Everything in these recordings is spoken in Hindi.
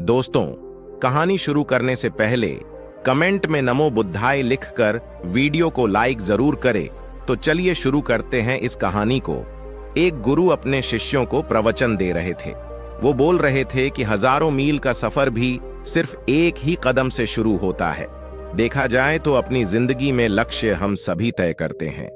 दोस्तों, कहानी शुरू करने से पहले कमेंट में नमो बुद्धाय लिखकर वीडियो को लाइक जरूर करें। तो चलिए शुरू करते हैं इस कहानी को। एक गुरु अपने शिष्यों को प्रवचन दे रहे थे। वो बोल रहे थे कि हजारों मील का सफर भी सिर्फ एक ही कदम से शुरू होता है। देखा जाए तो अपनी जिंदगी में लक्ष्य हम सभी तय करते हैं,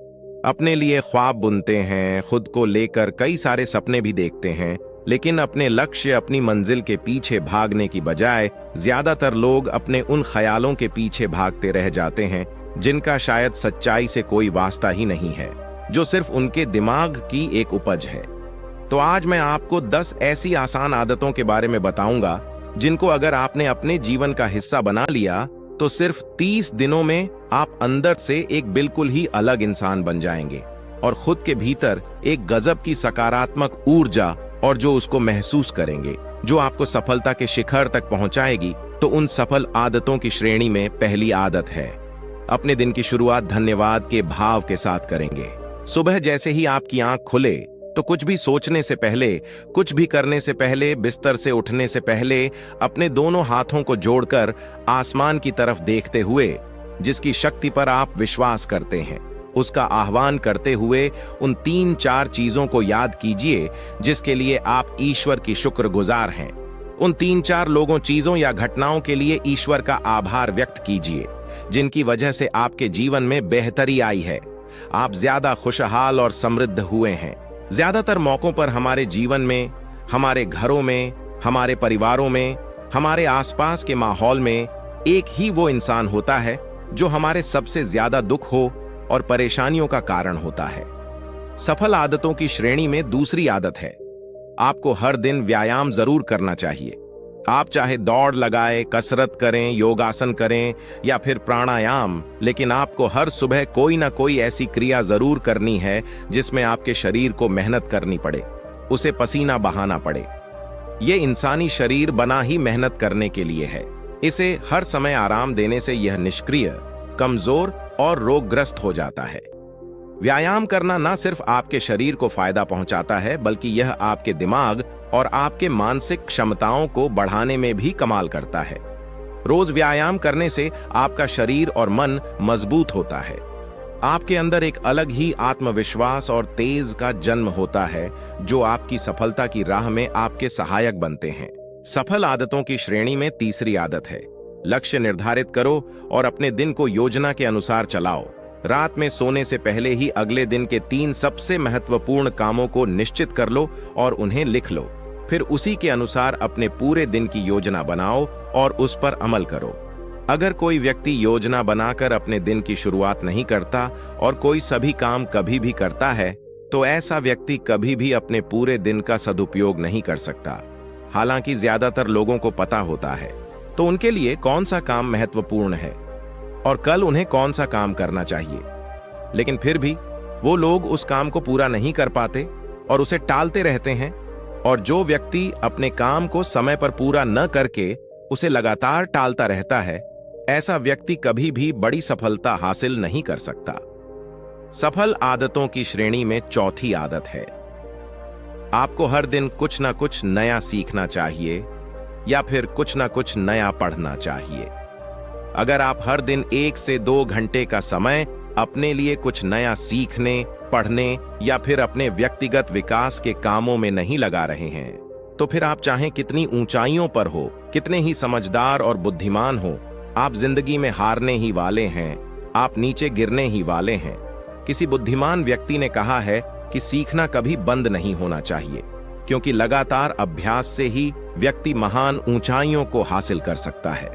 अपने लिए ख्वाब बुनते हैं, खुद को लेकर कई सारे सपने भी देखते हैं, लेकिन अपने लक्ष्य, अपनी मंजिल के पीछे भागने की बजाय ज्यादातर लोग अपने उन ख्यालों के पीछे भागते रह जाते हैं जिनका शायद सच्चाई से कोई वास्ता ही नहीं है, जो सिर्फ उनके दिमाग की एक उपज है। तो आज मैं आपको 10 ऐसी आसान आदतों के बारे में बताऊंगा जिनको अगर आपने अपने जीवन का हिस्सा बना लिया तो सिर्फ 30 दिनों में आप अंदर से एक बिल्कुल ही अलग इंसान बन जाएंगे और खुद के भीतर एक गजब की सकारात्मक ऊर्जा और जो उसको महसूस करेंगे, जो आपको सफलता के शिखर तक पहुंचाएगी। तो उन सफल आदतों की श्रेणी में पहली आदत है, अपने दिन की शुरुआत धन्यवाद के भाव के साथ करेंगे। सुबह जैसे ही आपकी आंख खुले तो कुछ भी सोचने से पहले, कुछ भी करने से पहले, बिस्तर से उठने से पहले अपने दोनों हाथों को जोड़कर आसमान की तरफ देखते हुए, जिसकी शक्ति पर आप विश्वास करते हैं, उसका आह्वान करते हुए उन 3-4 चीजों को याद कीजिए जिसके लिए आप ईश्वर की शुक्रगुजार हैं। उन 3-4 लोगों, चीजों या घटनाओं के लिए ईश्वर का आभार व्यक्त कीजिए जिनकी वजह से आपके जीवन में बेहतरी आई है, आप ज्यादा खुशहाल और समृद्ध हुए हैं। ज्यादातर मौकों पर हमारे जीवन में, हमारे घरों में, हमारे परिवारों में, हमारे आसपास के माहौल में एक ही वो इंसान होता है जो हमारे सबसे ज्यादा दुख हो और परेशानियों का कारण होता है। सफल आदतों की श्रेणी में दूसरी आदत है, आपको हर दिन व्यायाम जरूर करना चाहिए। आप चाहे दौड़ लगाएं, कसरत करें, योगासन करें या फिर प्राणायाम, लेकिन आपको हर सुबह कोई ना कोई ऐसी क्रिया जरूर करनी है जिसमें आपके शरीर को मेहनत करनी पड़े, उसे पसीना बहाना पड़े। ये इंसानी शरीर बना ही मेहनत करने के लिए है। इसे हर समय आराम देने से यह निष्क्रिय, कमजोर और रोगग्रस्त हो जाता है। व्यायाम करना न सिर्फ आपके शरीर को फायदा पहुंचाता है, बल्कि यह आपके दिमाग और आपके मानसिक क्षमताओं को बढ़ाने में भी कमाल करता है। रोज व्यायाम करने से आपका शरीर और मन मजबूत होता है। आपके अंदर एक अलग ही आत्मविश्वास और तेज का जन्म होता है जो आपकी सफलता की राह में आपके सहायक बनते हैं। सफल आदतों की श्रेणी में तीसरी आदत है, लक्ष्य निर्धारित करो और अपने दिन को योजना के अनुसार चलाओ। रात में सोने से पहले ही अगले दिन के 3 सबसे महत्वपूर्ण कामों को निश्चित कर लो और उन्हें लिख लो। फिर उसी के अनुसार अपने पूरे दिन की योजना बनाओ और उस पर अमल करो। अगर कोई व्यक्ति योजना बनाकर अपने दिन की शुरुआत नहीं करता और कोई सभी काम कभी भी करता है, तो ऐसा व्यक्ति कभी भी अपने पूरे दिन का सदुपयोग नहीं कर सकता। हालांकि ज्यादातर लोगों को पता होता है तो उनके लिए कौन सा काम महत्वपूर्ण है और कल उन्हें कौन सा काम करना चाहिए, लेकिन फिर भी वो लोग उस काम को पूरा नहीं कर पाते और उसे टालते रहते हैं। और जो व्यक्ति अपने काम को समय पर पूरा न करके उसे लगातार टालता रहता है, ऐसा व्यक्ति कभी भी बड़ी सफलता हासिल नहीं कर सकता। सफल आदतों की श्रेणी में चौथी आदत है, आपको हर दिन कुछ ना कुछ नया सीखना चाहिए या फिर कुछ ना कुछ नया पढ़ना चाहिए। अगर आप हर दिन 1 से 2 घंटे का समय अपने लिए कुछ नया सीखने, पढ़ने या फिर अपने व्यक्तिगत विकास के कामों में नहीं लगा रहे हैं, तो फिर आप चाहे कितनी ऊंचाइयों पर हो, कितने ही समझदार और बुद्धिमान हो, आप जिंदगी में हारने ही वाले हैं, आप नीचे गिरने ही वाले हैं। किसी बुद्धिमान व्यक्ति ने कहा है कि सीखना कभी बंद नहीं होना चाहिए, क्योंकि लगातार अभ्यास से ही व्यक्ति महान ऊंचाइयों को हासिल कर सकता है।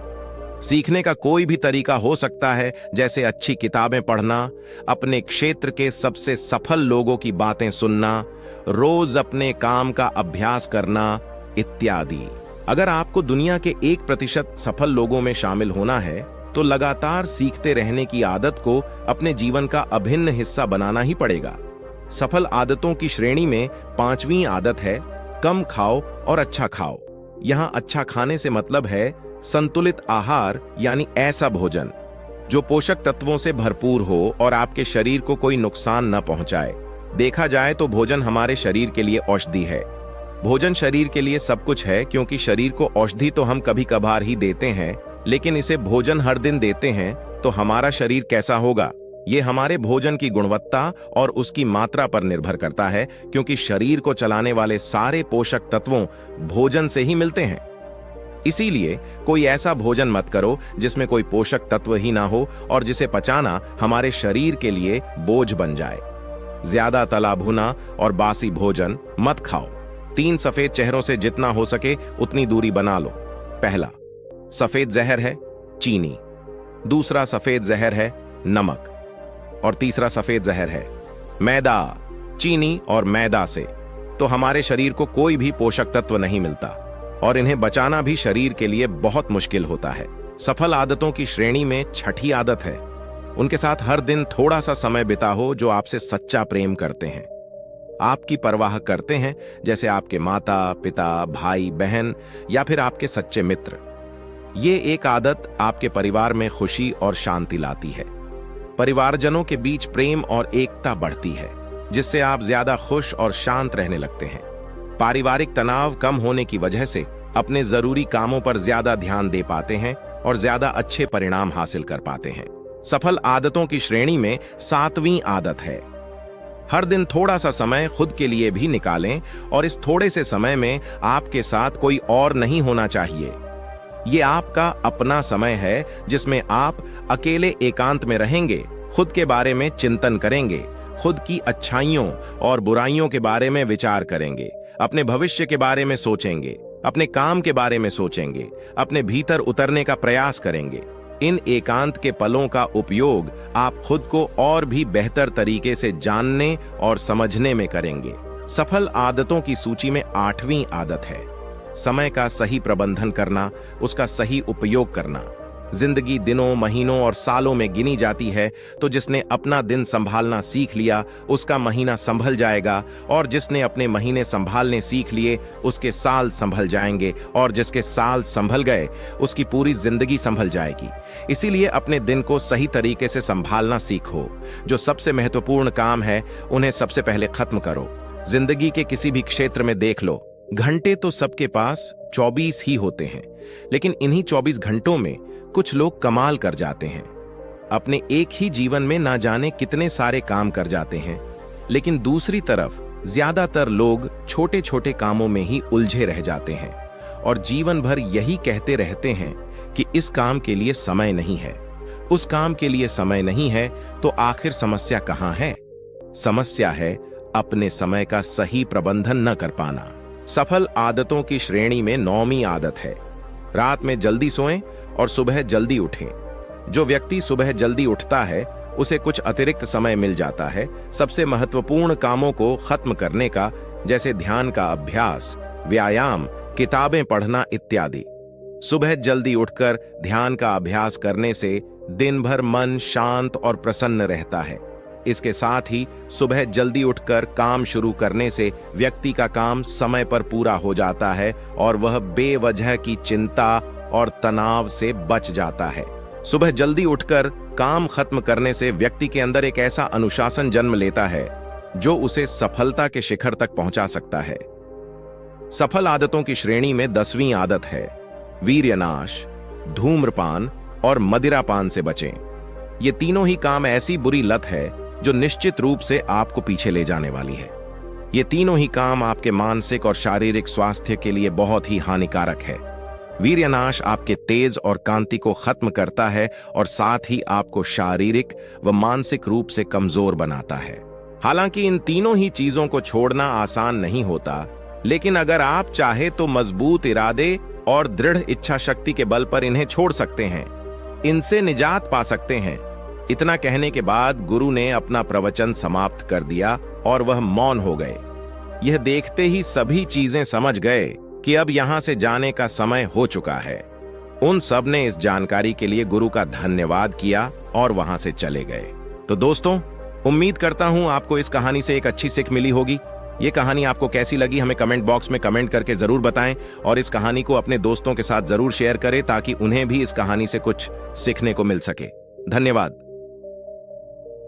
सीखने का कोई भी तरीका हो सकता है, जैसे अच्छी किताबें पढ़ना, अपने क्षेत्र के सबसे सफल लोगों की बातें सुनना, रोज अपने काम का अभ्यास करना इत्यादि। अगर आपको दुनिया के 1% सफल लोगों में शामिल होना है, तो लगातार सीखते रहने की आदत को अपने जीवन का अभिन्न हिस्सा बनाना ही पड़ेगा। सफल आदतों की श्रेणी में 5वीं आदत है, कम खाओ और अच्छा खाओ। यहाँ अच्छा खाने से मतलब है संतुलित आहार, यानी ऐसा भोजन जो पोषक तत्वों से भरपूर हो और आपके शरीर को कोई नुकसान न पहुंचाए। देखा जाए तो भोजन हमारे शरीर के लिए औषधि है। भोजन शरीर के लिए सब कुछ है, क्योंकि शरीर को औषधि तो हम कभी कभार ही देते हैं, लेकिन इसे भोजन हर दिन देते हैं तो हमारा शरीर कैसा होगा? ये हमारे भोजन की गुणवत्ता और उसकी मात्रा पर निर्भर करता है, क्योंकि शरीर को चलाने वाले सारे पोषक तत्वों भोजन से ही मिलते हैं। इसीलिए कोई ऐसा भोजन मत करो जिसमें कोई पोषक तत्व ही ना हो और जिसे पचाना हमारे शरीर के लिए बोझ बन जाए। ज्यादा तला भुना और बासी भोजन मत खाओ। 3 सफेद चेहरों से जितना हो सके उतनी दूरी बना लो। पहला सफेद जहर है चीनी, दूसरा सफेद जहर है नमक, और तीसरा सफेद जहर है मैदा। चीनी और मैदा से तो हमारे शरीर को कोई भी पोषक तत्व नहीं मिलता और इन्हें बचाना भी शरीर के लिए बहुत मुश्किल होता है। सफल आदतों की श्रेणी में छठी आदत है, उनके साथ हर दिन थोड़ा सा समय बिताओ जो आपसे सच्चा प्रेम करते हैं, आपकी परवाह करते हैं, जैसे आपके माता पिता, भाई बहन या फिर आपके सच्चे मित्र। ये एक आदत आपके परिवार में खुशी और शांति लाती है। परिवारजनों के बीच प्रेम और एकता बढ़ती है, जिससे आप ज्यादा खुश और शांत रहने लगते हैं। पारिवारिक तनाव कम होने की वजह से अपने जरूरी कामों पर ज्यादा ध्यान दे पाते हैं और ज्यादा अच्छे परिणाम हासिल कर पाते हैं। सफल आदतों की श्रेणी में 7वीं आदत है, हर दिन थोड़ा सा समय खुद के लिए भी निकालें और इस थोड़े से समय में आपके साथ कोई और नहीं होना चाहिए। ये आपका अपना समय है जिसमें आप अकेले एकांत में रहेंगे, खुद के बारे में चिंतन करेंगे, खुद की अच्छाइयों और बुराइयों के बारे में विचार करेंगे, अपने भविष्य के बारे में सोचेंगे, अपने काम के बारे में सोचेंगे, अपने भीतर उतरने का प्रयास करेंगे। इन एकांत के पलों का उपयोग आप खुद को और भी बेहतर तरीके से जानने और समझने में करेंगे। सफल आदतों की सूची में 8वीं आदत है समय का सही प्रबंधन करना, उसका सही उपयोग करना। जिंदगी दिनों, महीनों और सालों में गिनी जाती है, तो जिसने अपना दिन संभालना सीख लिया उसका महीना संभल जाएगा, और जिसने अपने महीने संभालने सीख लिए उसके साल संभल जाएंगे, और जिसके साल संभल गए उसकी पूरी जिंदगी संभल जाएगी। इसीलिए अपने दिन को सही तरीके से संभालना सीखो। जो सबसे महत्वपूर्ण काम है उन्हें सबसे पहले खत्म करो। जिंदगी के किसी भी क्षेत्र में देख लो, घंटे तो सबके पास 24 ही होते हैं, लेकिन इन्हीं 24 घंटों में कुछ लोग कमाल कर जाते हैं। अपने एक ही जीवन में ना जाने कितने सारे काम कर जाते हैं, लेकिन दूसरी तरफ ज्यादातर लोग छोटे छोटे कामों में ही उलझे रह जाते हैं और जीवन भर यही कहते रहते हैं कि इस काम के लिए समय नहीं है, उस काम के लिए समय नहीं है। तो आखिर समस्या कहाँ है? समस्या है अपने समय का सही प्रबंधन न कर पाना। सफल आदतों की श्रेणी में 9वीं आदत है रात में जल्दी सोएं और सुबह जल्दी उठें। जो व्यक्ति सुबह जल्दी उठता है उसे कुछ अतिरिक्त समय मिल जाता है सबसे महत्वपूर्ण कामों को खत्म करने का, जैसे ध्यान का अभ्यास, व्यायाम, किताबें पढ़ना इत्यादि। सुबह जल्दी उठकर ध्यान का अभ्यास करने से दिन भर मन शांत और प्रसन्न रहता है। इसके साथ ही सुबह जल्दी उठकर काम शुरू करने से व्यक्ति का काम समय पर पूरा हो जाता है और वह बेवजह की चिंता और तनाव से बच जाता है। सुबह जल्दी उठकर काम खत्म करने से व्यक्ति के अंदर एक ऐसा अनुशासन जन्म लेता है जो उसे सफलता के शिखर तक पहुंचा सकता है। सफल आदतों की श्रेणी में 10वीं आदत है वीर्यनाश, धूम्रपान और मदिरापान से बचें। ये तीनों ही काम ऐसी बुरी लत है जो निश्चित रूप से आपको पीछे ले जाने वाली है। ये तीनों ही काम आपके मानसिक और शारीरिक स्वास्थ्य के लिए बहुत ही हानिकारक है। वीर्यनाश आपके तेज और कांति को खत्म करता है और साथ ही आपको शारीरिक व मानसिक रूप से कमजोर बनाता है। हालांकि इन तीनों ही चीजों को छोड़ना आसान नहीं होता, लेकिन अगर आप चाहे तो मजबूत इरादे और दृढ़ इच्छा शक्ति के बल पर इन्हें छोड़ सकते हैं, इनसे निजात पा सकते हैं। इतना कहने के बाद गुरु ने अपना प्रवचन समाप्त कर दिया और वह मौन हो गए। यह देखते ही सभी चीजें समझ गए कि अब यहां से जाने का समय हो चुका है। उन सब ने इस जानकारी के लिए गुरु का धन्यवाद किया और वहां से चले गए। तो दोस्तों, उम्मीद करता हूं आपको इस कहानी से एक अच्छी सीख मिली होगी। ये कहानी आपको कैसी लगी हमें कमेंट बॉक्स में कमेंट करके जरूर बताएं और इस कहानी को अपने दोस्तों के साथ जरूर शेयर करें ताकि उन्हें भी इस कहानी से कुछ सीखने को मिल सके। धन्यवाद।